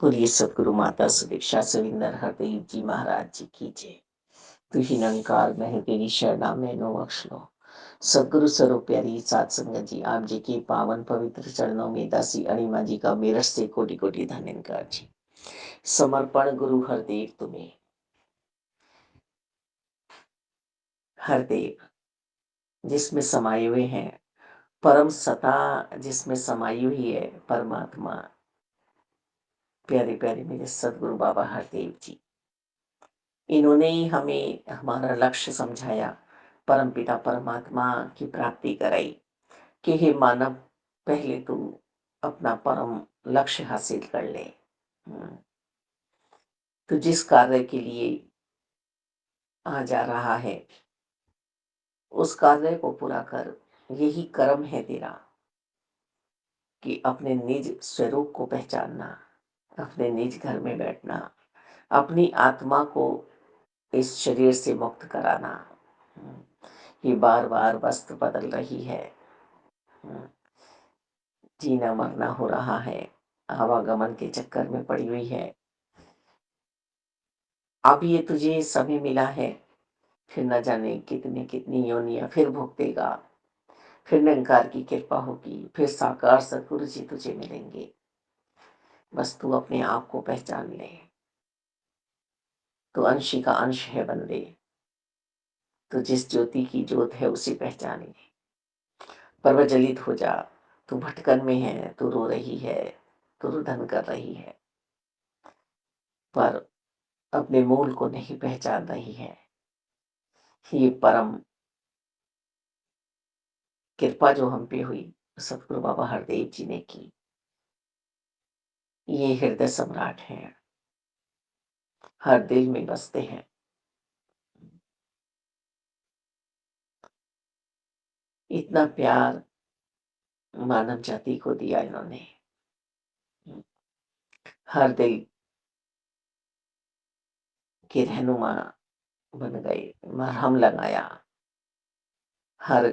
बोलिए सदगुरु माता सुदीक्षा सुरिंदर हरदेव जी महाराज जी की जय। तू ही निरंकार मैं हूँ तेरी शरणा मैनो बख्श लो। सदगुरु स्वरूप प्यारी सात संगत जी आप जी के पावन पवित्र चरणों में दासी अणिमा जी का मेरठ से कोटि कोटि धन्यवाद जी। समर्पण गुरु हरदेव तुम्हें। हरदेव जिसमें समाये हुए हैं, परम सता जिसमें समाई हुई है परमात्मा, प्यारे प्यारे मेरे सदगुरु बाबा हरदेव जी, इन्होंने ही हमें हमारा लक्ष्य समझाया, परमपिता परमात्मा की प्राप्ति कराई कि हे मानव, पहले तू अपना परम लक्ष्य हासिल कर ले। तो जिस कार्य के लिए आ जा रहा है उस कार्य को पूरा कर। यही कर्म है तेरा कि अपने निज स्वरूप को पहचानना, अपने निज घर में बैठना, अपनी आत्मा को इस शरीर से मुक्त कराना। ये बार बार वस्त्र बदल रही है, जीना मरना हो रहा है, आवागमन के चक्कर में पड़ी हुई है। अब ये तुझे समय मिला है, फिर न जाने कितनी कितनी योनियां फिर भुगतेगा, फिर निरंकार की कृपा होगी, फिर साकार सतगुरु जी तुझे मिलेंगे। बस तू अपने आप को पहचान ले। तो अंशी का अंश है बंदे, तो जिस ज्योति की ज्योत है उसे पहचान ले। प्रज्वलित हो जा। तू भटकन में है, तू रो रही है, तू रुदन कर रही है, पर अपने मूल को नहीं पहचान रही है। ये परम कृपा जो हम पे हुई सतगुरु बाबा हरदेव जी ने की। ये हृदय सम्राट हैं, हर दिल में बसते हैं। इतना प्यार मानव जाति को दिया इन्होंने, हर दिल के रहनुमा बन गए, मरहम लगाया। हर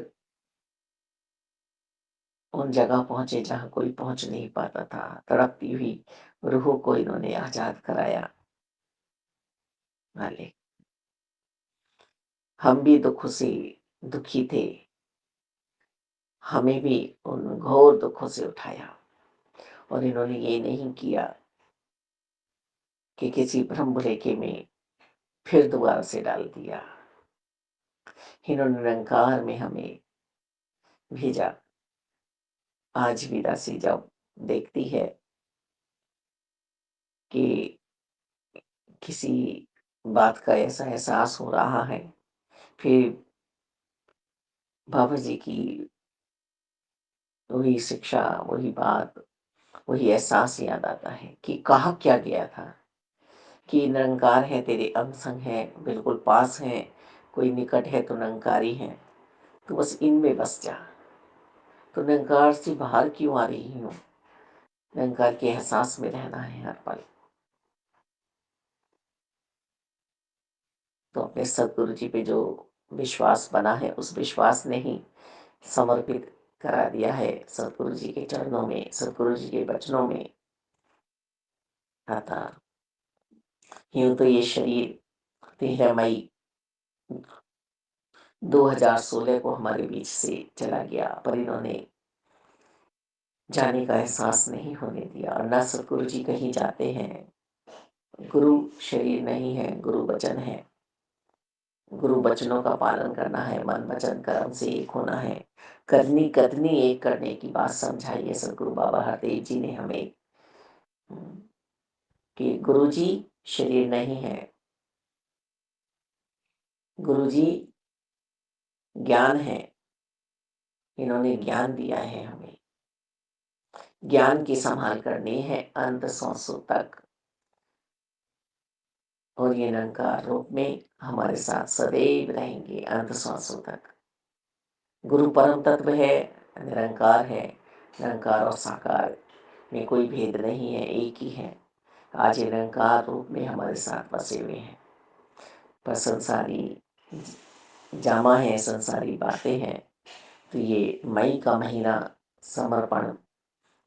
उन जगह पहुंचे जहां कोई पहुंच नहीं पाता था। तड़पती हुई रूहों को इन्होंने आजाद कराया। मालिक, हम भी दुखों से दुखी थे, हमें भी उन घोर दुखों से उठाया, और इन्होंने ये नहीं किया कि किसी भ्रम भुलेखे में फिर दोबारा से डाल दिया। इन्होंने निरंकार में हमें भेजा। आज भी दासी जब देखती है कि किसी बात का ऐसा एहसास हो रहा है, फिर बाबा जी की वही शिक्षा, वही बात, वही एहसास याद आता है कि कहा क्या गया था कि निरंकार है, तेरे अंग संग है, बिल्कुल पास है, कोई निकट है तो निरंकारी है, तो बस इनमें बस जा। तो निरंकार से बाहर क्यों आ रही हूँ? निरंकार के एहसास में रहना है हर पल। तो अपने सदगुरु जी पे जो विश्वास बना है, उस विश्वास ने ही समर्पित करा दिया है सदगुरु जी के चरणों में, सदगुरु जी के वचनों में। आता यूं तो ये शरीर 13 मई 2016 को हमारे बीच से चला गया, पर इन्होंने जाने का एहसास नहीं होने दिया। और न सतगुरु जी कहीं जाते हैं। गुरु शरीर नहीं है, गुरु वचन है। गुरु वचनों का पालन करना है, मन वचन कर्म से एक होना है, करनी कथनी एक करने की बात समझाई है सदगुरु बाबा हरदेव जी ने हमें, कि गुरु जी शरीर नहीं है, गुरु जी ज्ञान है। इन्होंने ज्ञान दिया है हमें, ज्ञान की संभाल करनी है अंत सांसों तक, और ये निरंकार रूप में हमारे साथ सदैव रहेंगे अंत सांसों तक। गुरु परम तत्व है, निरंकार है। निरंकार और साकार में कोई भेद नहीं है, एक ही है। आज ये निरंकार रूप में हमारे साथ बसे हुए हैं, पर संसारी जामा है, संसारी बातें हैं। तो ये मई का महीना समर्पण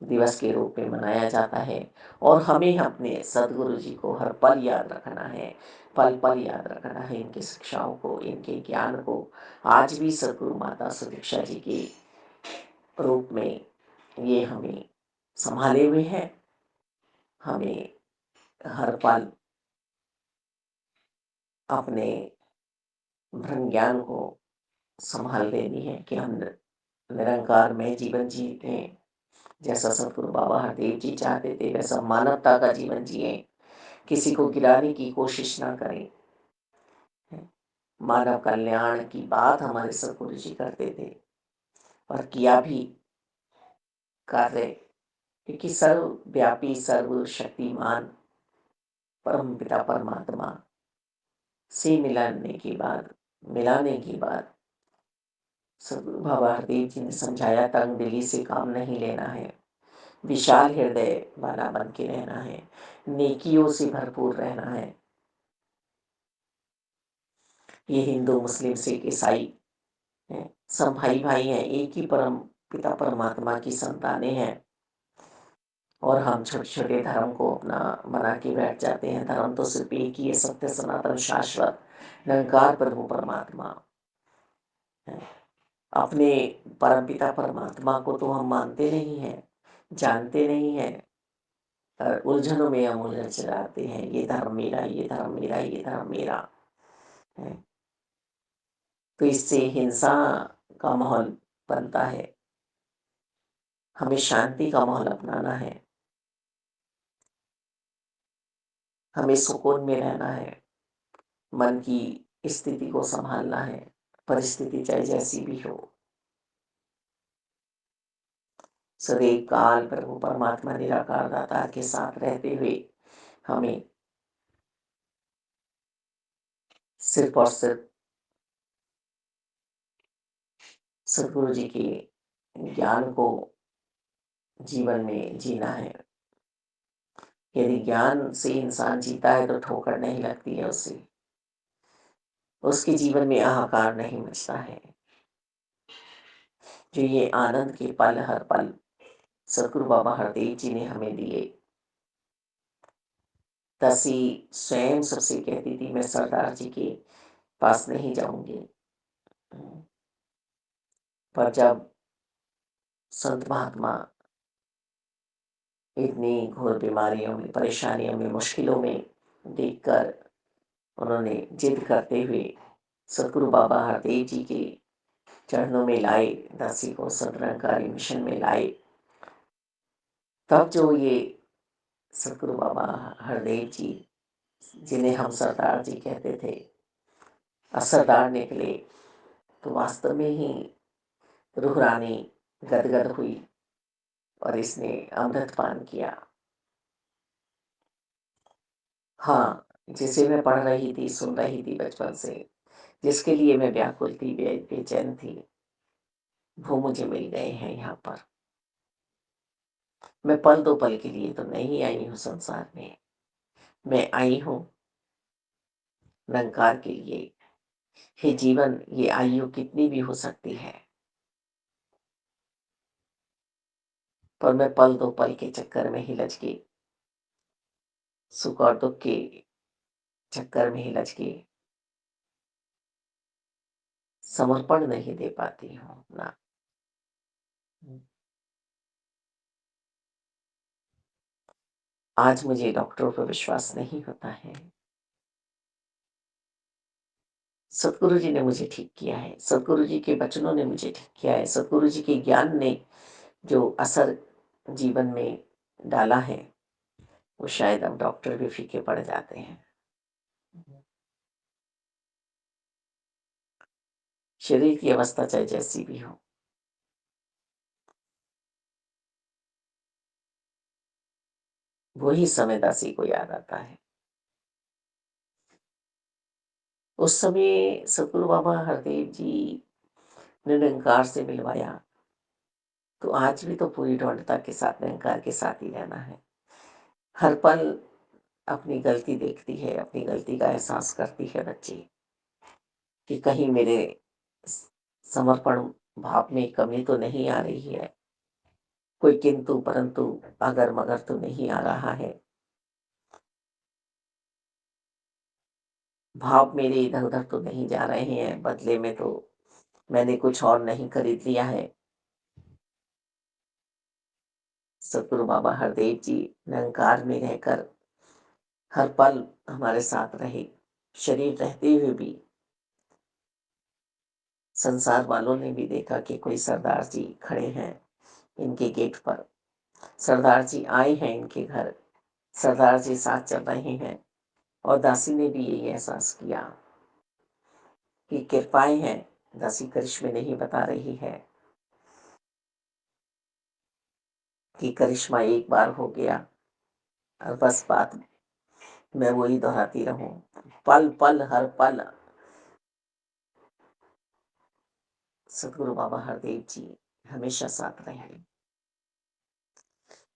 दिवस के रूप में मनाया जाता है। और हमें अपने सदगुरु जी को हर पल याद रखना है, पल पल याद रखना है इनकी शिक्षाओं को, इनके ज्ञान को। आज भी सदगुरु माता सुदीक्षा जी के रूप में ये हमें संभाले हुए हैं। हमें हर पल अपने ब्रह्म ज्ञान को संभाल लेनी है कि हम निरंकार में जीवन जीते, जैसा सतगुरु बाबा हरदेव जी चाहते थे वैसा मानवता का जीवन जिए, किसी को गिराने की कोशिश ना करें। मानव कल्याण की बात हमारे सतगुरु जी करते थे और किया भी कार्य, क्योंकि सर्वव्यापी सर्वशक्तिमान परम पिता परमात्मा से मिलाने के बाद सदगुरु बाबा हरदेव जी ने समझाया, तंग दिली से काम नहीं लेना है, विशाल हृदय वाला बन के रहना है, नेकियों से भरपूर रहना है। ये हिंदू मुस्लिम सिख ईसाई हैं, सब भाई भाई हैं, एक ही परम पिता परमात्मा की संतानें हैं। और हम छोटे छोटे धर्म को अपना बना के बैठ जाते हैं। धर्म तो सिर्फ एक ही है, सत्य सनातन शाश्वत निरंकार प्रभु परमात्मा है। अपने परमपिता परमात्मा को तो हम मानते नहीं हैं, जानते नहीं हैं, उलझनों में हम उलझन चलाते हैं, ये धर्म मेरा, ये धर्म मेरा, ये धर्म मेरा है। तो इससे हिंसा का माहौल बनता है। हमें शांति का माहौल अपनाना है, हमें सुकून में रहना है, मन की स्थिति को संभालना है, परिस्थिति चाहे जैसी भी हो। सदैव काल प्रभु परमात्मा निराकार दाता के साथ रहते हुए हमें सिर्फ और सिर्फ सदगुरु जी के ज्ञान को जीवन में जीना है। यदि ज्ञान से इंसान जीता है तो ठोकर नहीं लगती है उसे, उसके जीवन में हाहाकार नहीं मचता है। जो ये आनंद के पल हर पल सदगुरु बाबा हरदेव जी ने हमें दिए। तसी स्वयं सबसे कहती थी, मैं सरदार जी के पास नहीं जाऊंगी। पर जब संत महात्मा इतनी घोर बीमारियों में, परेशानियों में, मुश्किलों में देखकर उन्होंने जिद करते हुए सदगुरु बाबा हरदेव जी के चरणों में लाए, दासी को सतरंगकारी मिशन में लाए। तब जो ये सदगुरु बाबा हरदेव जी, जिन्हें हम सरदार जी कहते थे, असरदार निकले, तो वास्तव में ही रूह रानी गदगद हुई और इसने अमृत पान किया। हाँ, जिसे मैं पढ़ रही थी, सुन रही थी बचपन से, जिसके लिए मैं व्याकुल थी, बेचैन थी, वो मुझे मिल गए हैं यहाँ पर। मैं पल दो पल के लिए तो नहीं आई हूँ संसार में, मैं आई हूँ निरंकार के लिए। हे जीवन, ये आयु कितनी भी हो सकती है, पर मैं पल दो पल के चक्कर में ही लज गई, सुख और दुख के चक्कर में ही लज गई, समर्पण नहीं दे पाती हूँ ना। आज मुझे डॉक्टरों पर विश्वास नहीं होता है। सतगुरु जी ने मुझे ठीक किया है, सतगुरु जी के वचनों ने मुझे ठीक किया है, सतगुरु जी के ज्ञान ने जो असर जीवन में डाला है, वो शायद अब डॉक्टर भी फीके पड़ जाते हैं। शरीर की अवस्था चाहे जैसी भी हो, वही समय दासी को याद आता है। उस समय सतगुरु बाबा हरदेव जी ने निरंकार से मिलवाया, तो आज भी तो पूरी दृढ़ता के साथ निरंकार के साथ ही रहना है। हर पल अपनी गलती देखती है, अपनी गलती का एहसास करती है बच्ची, कि कहीं मेरे समर्पण भाव में कमी तो नहीं आ रही है। कोई किंतु परंतु अगर मगर तो नहीं आ रहा है। भाव मेरे इधर उधर तो नहीं जा रहे हैं, बदले में तो मैंने कुछ और नहीं खरीद लिया है। सतगुरु बाबा हरदेव जी निरंकार में रहकर हर पल हमारे साथ रहे। शरीर रहते हुए भी संसार वालों ने भी देखा कि कोई सरदार जी खड़े हैं इनके गेट पर, सरदार जी आए हैं इनके घर, सरदार जी साथ चल रहे हैं। और दासी ने भी यही एहसास किया कि कृपाएं हैं, दासी करिश्मे नहीं बता रही है कि करिश्मा एक बार हो गया और बस बात मैं वही दोहराती रहूं। पल पल हर पल सतगुरु बाबा हरदेव जी हमेशा साथ रहे।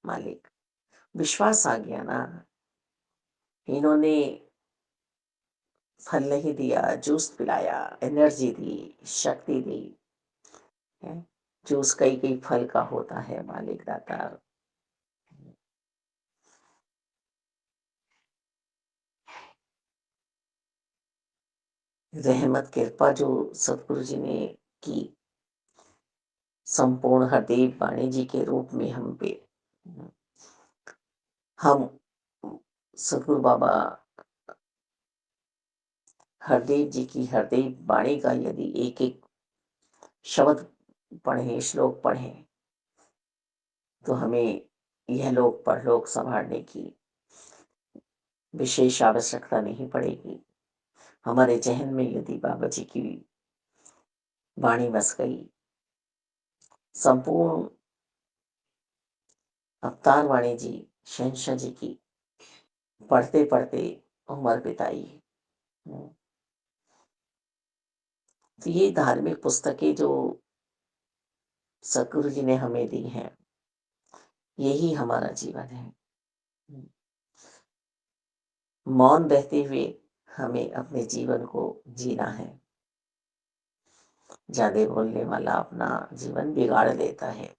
मालिक, विश्वास आ गया ना। इन्होंने फल नहीं दिया, जूस पिलाया, एनर्जी दी, शक्ति दी है। जूस कई कई फल का होता है मालिक दाता। रहमत कृपा जो सतगुरु जी ने की, संपूर्ण हरदेव वाणी जी के रूप में हम पे, हम सतगुरु बाबा हरदेव जी की हरदेव वाणी का यदि एक एक शब्द पढ़ें, श्लोक पढ़ें, तो हमें यह लोक परलोक संभालने की विशेष आवश्यकता नहीं पड़ेगी। हमारे जहन में यदि बाबा जी की वाणी बस गई, संपूर्ण अवतार वाणी जी शहंशाह जी की पढ़ते पढ़ते उम्र बिताई। हम्म, तो ये धार्मिक पुस्तकें जो सतगुरु जी ने हमें दी हैं, यही हमारा जीवन है। हम्म, मौन रहते हुए हमें अपने जीवन को जीना है। ज्यादा बोलने वाला अपना जीवन बिगाड़ लेता है।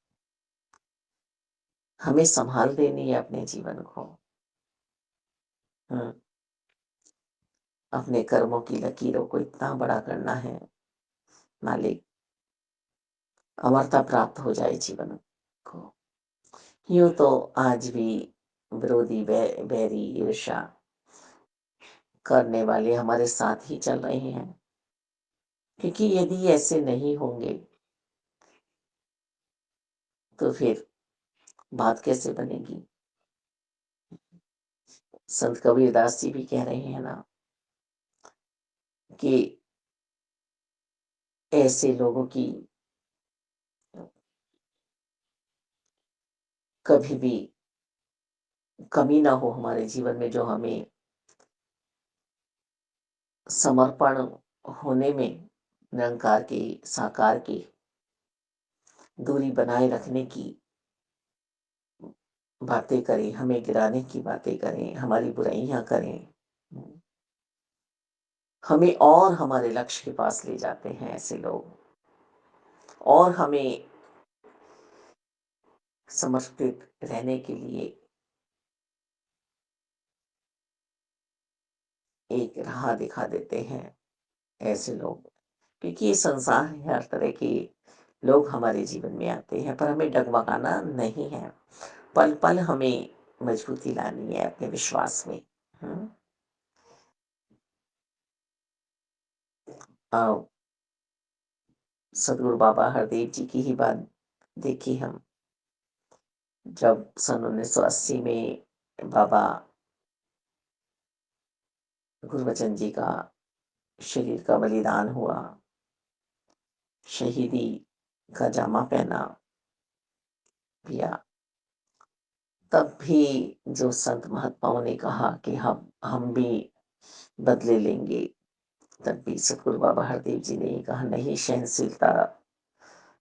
हमें संभाल देनी है अपने जीवन को। हम्म, अपने कर्मों की लकीरों को इतना बड़ा करना है मालिक, अमरता प्राप्त हो जाए जीवन को। यूं तो आज भी विरोधी बैरी ईर्षा करने वाले हमारे साथ ही चल रहे हैं, क्योंकि यदि ऐसे नहीं होंगे तो फिर बात कैसे बनेगी। संत कबीरदास जी भी कह रहे हैं ना कि ऐसे लोगों की कभी भी कमी ना हो हमारे जीवन में, जो हमें समर्पण होने में निरंकार के साकार की दूरी बनाए रखने की बातें करें, हमें गिराने की बातें करें, हमारी बुराइयां करें, हमें और हमारे लक्ष्य के पास ले जाते हैं ऐसे लोग, और हमें समर्पित रहने के लिए एक राह दिखा देते हैं ऐसे लोग। क्योंकि ये संसार है, हर तरह के लोग हमारे जीवन में आते हैं, पर हमें डगमगाना नहीं है। पल पल हमें मजबूती लानी है अपने विश्वास में। हम्म, आओ सदगुरु बाबा हरदेव जी की ही बात देखी हम। जब सन 1980 में बाबा गुरबचन जी का शरीर का बलिदान हुआ, शहीदी का जामा पहना पिया, तब भी जो संत महात्माओं ने कहा कि हम भी बदले लेंगे, तब भी सतगुरु बाबा हरदेव जी ने कहा नहीं, सहनशीलता,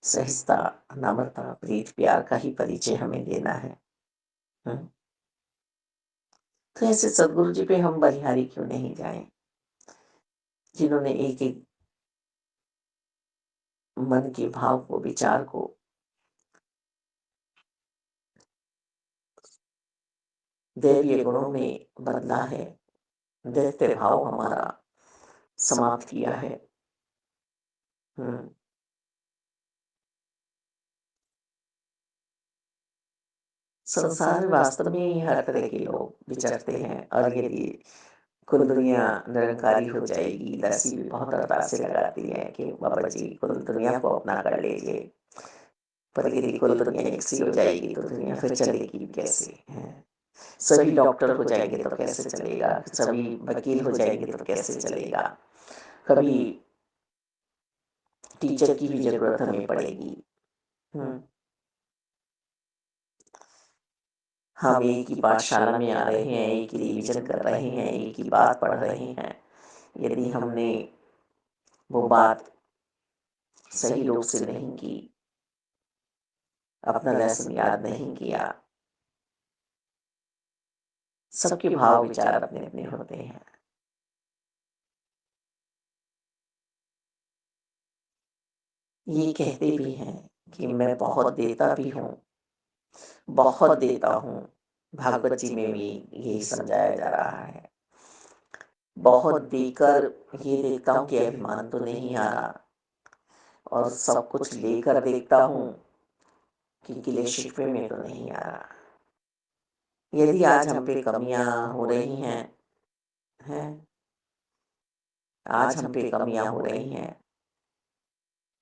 सहजता, नम्रता, प्रीत, प्यार का ही परिचय हमें देना है। हम्म, तो ऐसे सदगुरु जी पे हम बलिहारी क्यों नहीं जाएं, जिन्होंने एक एक मन के भाव को, विचार को दैवीय गुणों में बदला है, दैत्य भाव हमारा समाप्त किया है। हुँ। संसार में वास्तव में हर तरह के लोग विचरते हैं, और यदि कुल दुनिया निरंकारी हो जाएगी, दासी भी बहुत अरदासें लगाती हैं कि बाबा जी कुल दुनिया को अपना कर लीजिए। पर यदि कुल दुनिया एक सी हो जाएगी तो दुनिया फिर चलेगी भी कैसे? हैं? सभी डॉक्टर हो जाएंगे तो कैसे चलेगा? सभी वकील हो जाएंगे तो कैसे चलेगा? कभी टीचर की भी ज़रूरत हमें पड़ेगी। हुँ। हम एक ही पाठशाला में आ रहे हैं, एक ही रिवीजन कर रहे हैं, एक ही बात पढ़ रहे हैं। यदि हमने वो बात सही रूप से नहीं की, अपना लेसन याद नहीं किया, सबके भाव विचार अपने-अपने होते हैं। ये कहते भी हैं कि मैं बहुत देता भी हूँ, बहुत देता हूँ। भागवत जी में भी यही समझाया जा रहा है। बहुत देकर ये देखता हूँ कि अभिमान तो नहीं आ रहा, और सब कुछ लेकर देखता हूँ कि गिले-शिकवे में तो नहीं आ रहा। यदि आज हम पे कमियाँ हो रही हैं, आज हम पे कमियाँ हो रही हैं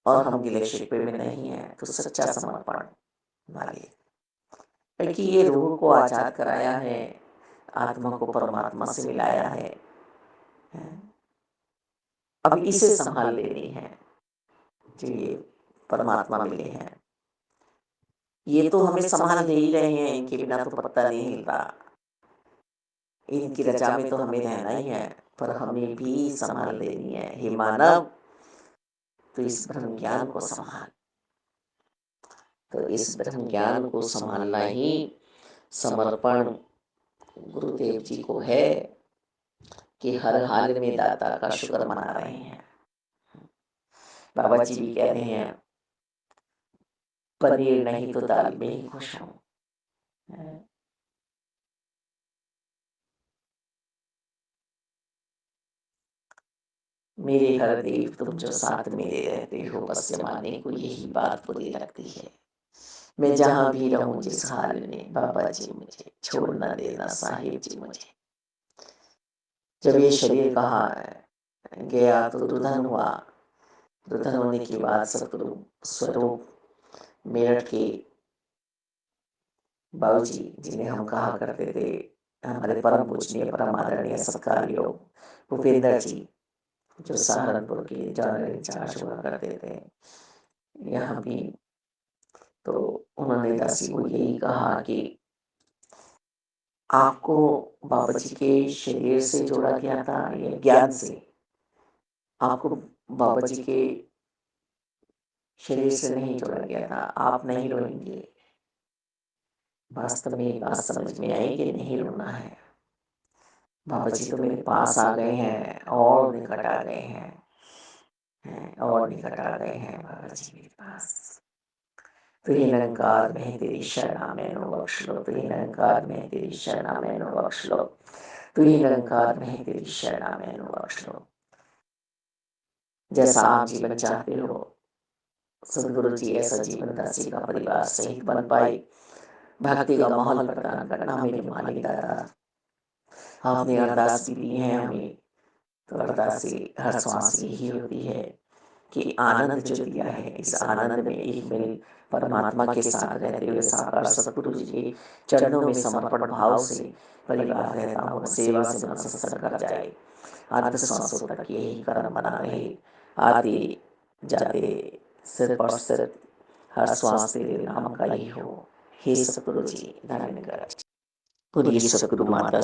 और हम गिले-शिकवे में नहीं हैं, तो सच्चा समर्पण मानिए। क्योंकि ये रूह को आज़ाद कराया है, आत्मा को परमात्मा से मिलाया है। अब इसे सँभाल लेनी है, जो ये परमात्मा मिले हैं। ये तो हमें सँभाल दे ही रहे हैं, इनके बिना तो पत्ता नहीं हिल रहा। इनकी रज़ा में तो हमें रहना ही है, पर हमें भी सँभाल लेनी है। हे मानव, तो इस ब्रह्म ज्ञान को सँभाल। तो इस ब्रह्म ज्ञान को सँभालना ही समर्पण गुरुदेव जी को है, कि हर हाल में दाता का शुक्र मना रहे हैं। बाबा जी भी कह रहे हैं, पनीर नहीं तो दाल में ही खुश हूँ। मेरे हर देव तुम जो साथ मेरे रहते हो, बस जमाने को यही बात बुरी लगती है। मैं जहाँ भी रहूँ जिस हाल में, बाबा जी मुझे छोड़ न देना, साहिब जी मुझे। जब ये शरीर कहाँ गया तो रुदन हुआ, रुदन होने के बाद सतगुरु स्वरूप मेरठ के बाबूजी जिन्हें हम कहा करते थे, हमारे परम पूजनीय परम आदरणीय सत्कार योग भूपेंद्र जी, जो सहारनपुर के जनरल इंचार्ज हुआ करते थे यहाँ भी, तो उन्होंने दासी को यही कहा कि आपको बाबा जी के शरीर से जोड़ा गया था या ज्ञान से? आपको बाबा जी के शरीर से नहीं जोड़ा गया था, आप नहीं रोएंगे। वास्तव में ये बात समझ में आई कि नहीं रोना है। बाबा जी तो मेरे पास आ गए हैं, और निकट आ गए और निकट आ गए हैं बाबा जी मेरे पास। तू ही निरंकार मैं तेरी शरणा मैनू बख्श लो, तू ही निरंकार मैं तेरी शरणा मैनू बख्श लो, तू ही निरंकार मैं तेरी शरणा मैनू बख्श लो। जैसा आप जीवन चाहते हो, सदगुरु जी ऐसा जीवन दासी का परिवार सहित बन पाए, भक्ति का माहौल प्रदान करना मेरे मालिक दाता। आपने अरदास भी दी है हमें, तो अरदास से हर श्वास यही होती है कि आनंद जो दिया है, इस आनंद में एक मिल परमात्मा के साथ रहते हुए साकार सतगुरु जी के चरणों में समर्पण भाव से परिवार रहता हुआ सेवा से मन सत्संग कर जाए। अंत सांसों तक यही कर्म बना रहे, आते जाते सिर पर सिर हर श्वास तेरे नाम का ही हो। हे सतगुरु जी, धन्य कर। बोलिए सतगुरु माता